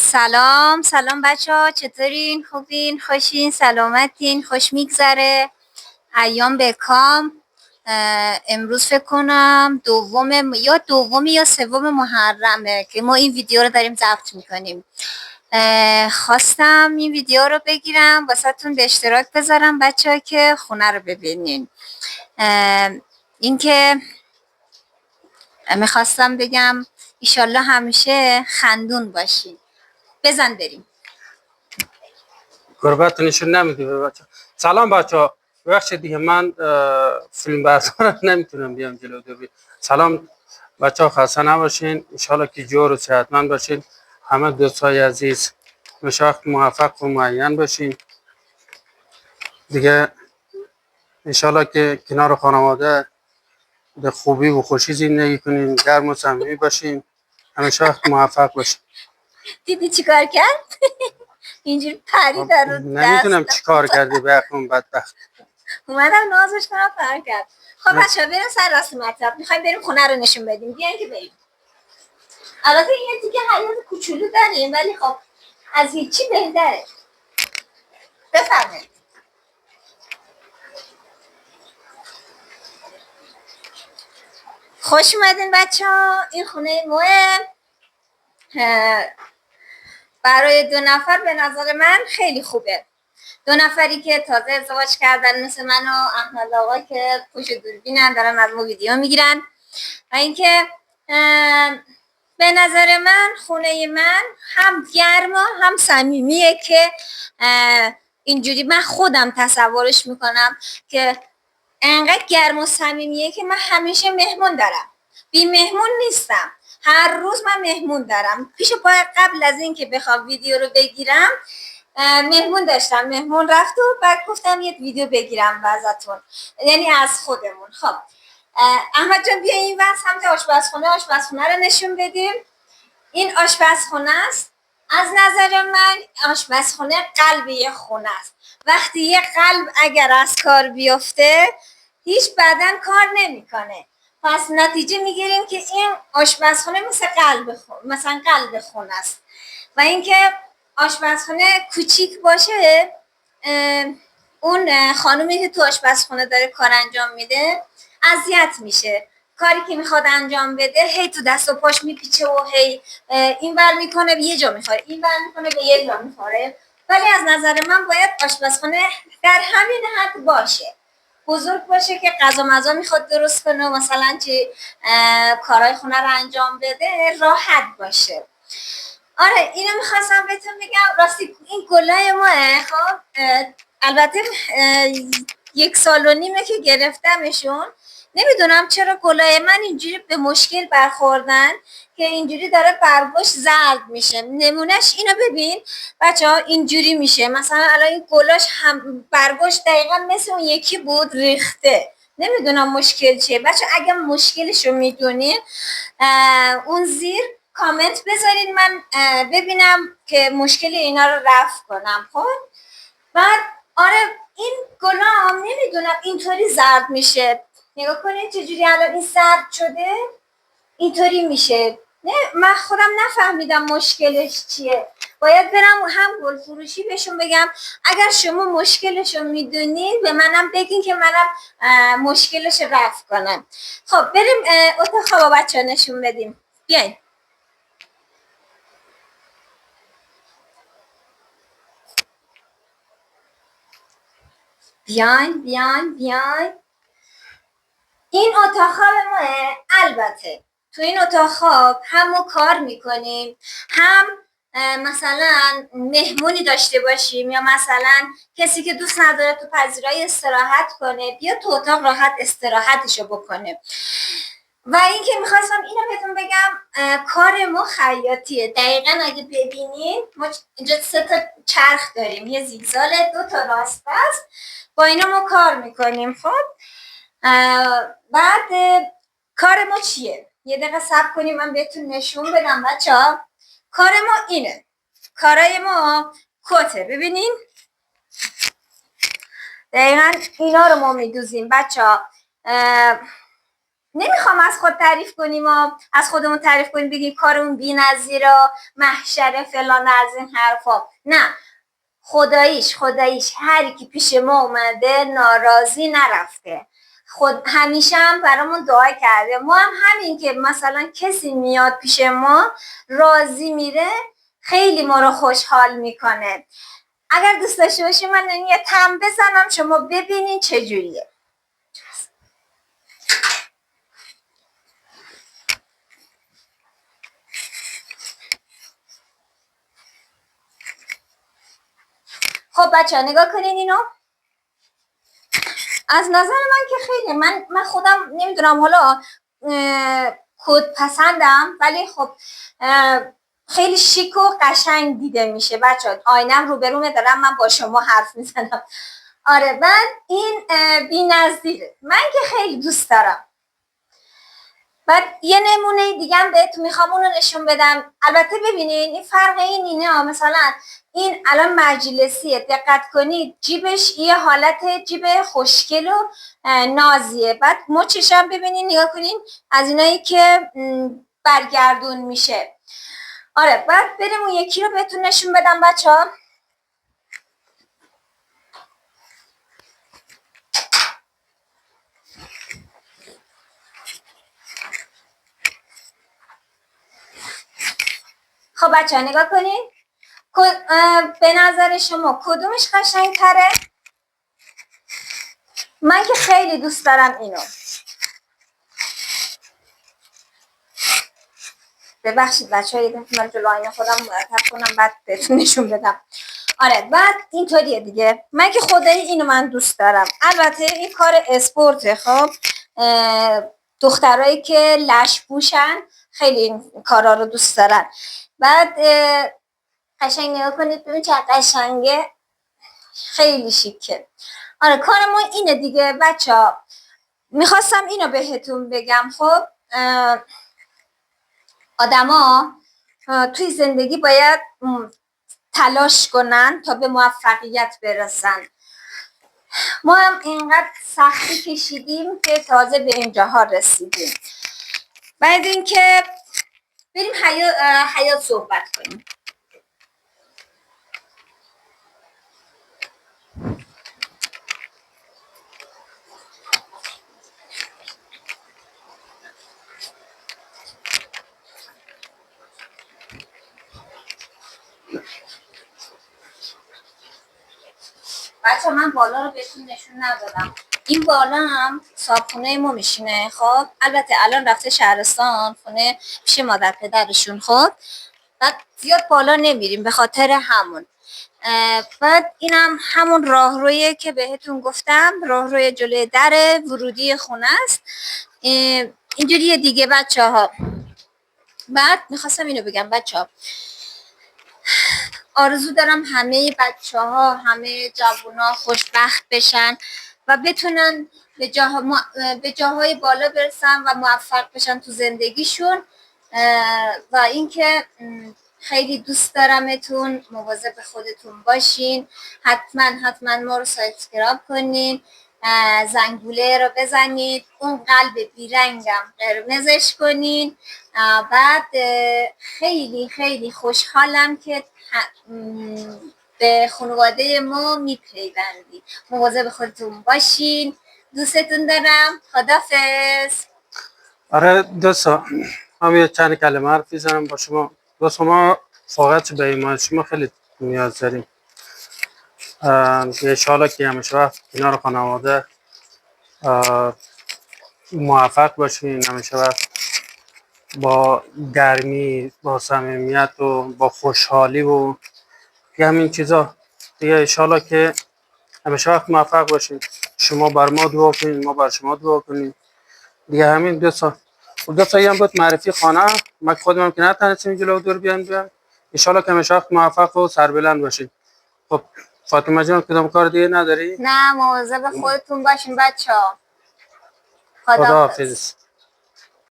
سلام بچه ها، چطورین؟ خوبین؟ خوشین؟ سلامتین؟ خوش میگذره؟ ایام به کام. امروز فکر کنم دوم یا سوم محرمه که ما این ویدیو رو داریم ضبط میکنیم. خواستم این ویدیو رو بگیرم واسهتون به اشتراک بذارم بچه ها که خونه رو ببینین. اینکه میخواستم بگم ایشالله همیشه خندون باشین. بزن بریم. قربت نشون نمیدی به بچه. سلام بچه ها، ببخشید دیگه من فیلم بردار نمیتونم بیام جلو دوبی. سلام بچه ها، خسته نباشین، انشالله که جور و صحتمند باشین. همه دوستای عزیز مشاق موفق و معین باشین دیگه. انشالله که کنار خانواده به خوبی و خوشی زندگی کنین، گرم و صمیمی باشین، همیشه موفق باشین. دیدی چی کار کرد؟ اینجوری پری در رو نمیدونم چی کار کردی به اون بدبخت. اومدم نازش کنم فرار کرد. خب بچه ها بریم سر راست مطلب. میخوایم بریم خونه رو نشون بدیم. بیاین که بریم. البته یه دیگه حیات کوچولو داریم ولی خب از هیچی بهتره. بفرمایید. خوش اومدین بچه ها. این خونه موه. برای 2 نفر به نظر من خیلی خوبه. 2 نفری که تازه ازدواج کردن مثل من و احمد آقا که پشت دوربینن دارن از ما ویدیو میگیرن. و اینکه به نظر من خونه من هم گرم و هم صمیمیه که اینجوری من خودم تصورش میکنم که انقدر گرم و صمیمیه که من همیشه مهمون دارم. بی مهمون نیستم. هر روز من مهمون دارم. پیش پای قبل از این که بخوام ویدیو رو بگیرم مهمون داشتم. مهمون رفت و بعد گفتم یه ویدیو بگیرم ازتون، یعنی از خودمون. خب احمد جان بیا این ور سمت آشپزخونه رو نشون بدیم. این آشپزخونه است. از نظر من آشپزخونه قلب یه خونه است. وقتی یه قلب اگر از کار بیفته هیچ بدن کار نمیکنه. پس نتیجه میگیریم که این آشپزخونه مثلا قلب خونه است. و اینکه آشپزخونه کوچیک باشه، اون خانومی که تو آشپزخونه داره کار انجام میده اذیت میشه. کاری که میخواد انجام بده هی تو دست و پاش میپیچه و هی این ور میکنه به یه جا میخوره، این ور میکنه به یه جا میخوره. ولی از نظر من باید آشپزخونه در همین حد باشه، بزرگ باشه که غذا مزا میخواد درست کنه و مثلا چی کارهای خونه رو انجام بده راحت باشه. آره اینو میخواستم بهتون بگم. راستی این گلای ماه. خب البته 1.5 سال که گرفتمشون. نمیدونم چرا گلای من اینجوری به مشکل برخوردن که اینجوری داره برگاش زرد میشه. نمونهش اینو ببین بچه ها، اینجوری میشه. مثلا الان این گلاش هم برگاش دقیقا مثل اون یکی بود ریخته. نمیدونم مشکل چیه بچه. اگه مشکلشو میدونین اون زیر کامنت بذارین من ببینم که مشکل اینا رو رفع کنم. خب بعد آره این گلام نمیدونم اینطوری زرد میشه. نگاه کنید چجوری الان این زرد شده اینطوری میشه. نه من خودم نفهمیدم مشکلش چیه. باید برم هم گل فروشی بهشون بگم اگر شما مشکلشو میدونین به منم بگین که منم مشکلش رفع کنم. خب بریم اتاق خواب بچه نشون بدیم. بیاین. بیاین. این اتاق خواب ماه. البته تو این اتاق خواب هم ما کار میکنیم، هم مثلا مهمونی داشته باشیم، یا مثلا کسی که دوست نداره تو پذیرایی استراحت کنه بیا تو اتاق راحت استراحتشو بکنه. و اینکه میخواستم اینو بهتون بگم کار ما خیاطیه. دقیقا اگه ببینید ما اینجا 3 تا چرخ داریم، یه زیگزاله، 2 تا راست است. با اینا ما کار میکنیم. خب بعد کار ما چیه؟ یه دقیقه صبر کنیم من بهتون نشون بدم بچه ها. کار ما اینه. کارای ما کته. ببینین دقیقا اینا رو ما میدوزیم بچه ها. نمیخوام از خود تعریف کنیم و از خودمون تعریف کنیم بگیم کارمون بی‌نظیره محشره فلان از این حرفا. نه، خداییش هر کی پیش ما اومده ناراضی نرفته، خود همیشه هم برامون دعا کرده. ما هم همین که مثلا کسی میاد پیش ما راضی میره خیلی ما رو خوشحال میکنه. اگر دوست داشته باشید من یه تم بزنم شما ببینین چجوریه. خب بچه ها نگاه کنین اینو. از نظر من که خیلی من خودم نمیدونم حالا کد پسندم، ولی خب خیلی شیک و قشنگ دیده میشه بچه ها. آینم روبرومه دارم من با شما حرف میزنم. آره من این بی‌نظیره، من که خیلی دوست دارم. بعد یه نمونه دیگه هم بهتون میخوام اونو نشون بدم. البته ببینین این فرق اینه، مثلا این الان مجلسیه، دقت کنید جیبش یه حالت جیب خوشگل و نازیه. بعد مچش هم ببینین، نگاه کنین از اینایی که برگردون میشه. آره بعد بریم اون یکی رو بهتون نشون بدم بچه ها. خب بچه ها نگاه کنین، به نظر شما کدومش قشنگ تره؟ من که خیلی دوست دارم اینو. ببخشید بچه ها یه دفعه من جلو آینه خودم مرتب کنم بعد بهتون نشون بدم. آره بعد اینطوریه دیگه. من که خدایی اینو من دوست دارم. البته این کار اسپورته. خب دخترایی که لش پوشن خیلی این کارا رو دوست دارن. بعد قشنگ نگاه کنید ببین چه قشنگه، خیلی شیکه. آره کار ما اینه دیگه بچه ها. میخواستم اینو بهتون بگم. خب آدما توی زندگی باید تلاش کنن تا به موفقیت برسن. ما هم اینقدر سختی کشیدیم که تازه به اینجاها رسیدیم. بعد اینکه بریم حیات صحبت کنیم. بچه من بالا رو بهتون نشون ندادم. این بالا هم صاحبخونه ما میشینه. خب البته الان رفته شهرستان خونه پیش مادر پدرشون. خب بعد زیاد بالا نمیریم به خاطر همون. بعد اینم همون راهرویه که بهتون گفتم، راهروی جلوی در ورودی خونه است. اینجوریه دیگه بچه ها. بعد میخواستم اینو بگم بچه ها، آرزو دارم همه بچه ها همه جوونا خوشبخت بشن و بتونن به جاهای بالا برسن و موفق بشن تو زندگیشون. و اینکه خیلی دوست دارمتون، مواظب خودتون باشین. حتما ما رو سابسکرایب کنین، زنگوله رو بزنید، اون قلب بیرنگم قرمزش کنین. بعد خیلی خیلی خوشحالم که به خانواده ما میپیوندی. مواظب خودتون باشین، دوستتون دارم. خدافظ. آره دوستا هم یه چند کلمه حرف میزنم با شما. دوستا ما فقط به ایمان شما خیلی نیاز داریم. انشاءالله که همیشه وقت کنار خانواده موفق باشین، همیشه وقت با گرمی، با صمیمیت و با خوشحالی و همین چیزا دیگه. انشاءالله که همیشه وقت موفق باشین. شما بر ما دعا کنین، ما بر شما دعا کنین دیگه. همین دوستا هم بود معرفی خانه. من خودم که نتونستم جلو دور بیان انشاءالله که همیشه وقت موفق و سربلند باشین. خب فاطمه جان کدام کار دیگه نداری؟ نه، مواظب خودتون باشین بچه ها. خداحافظ.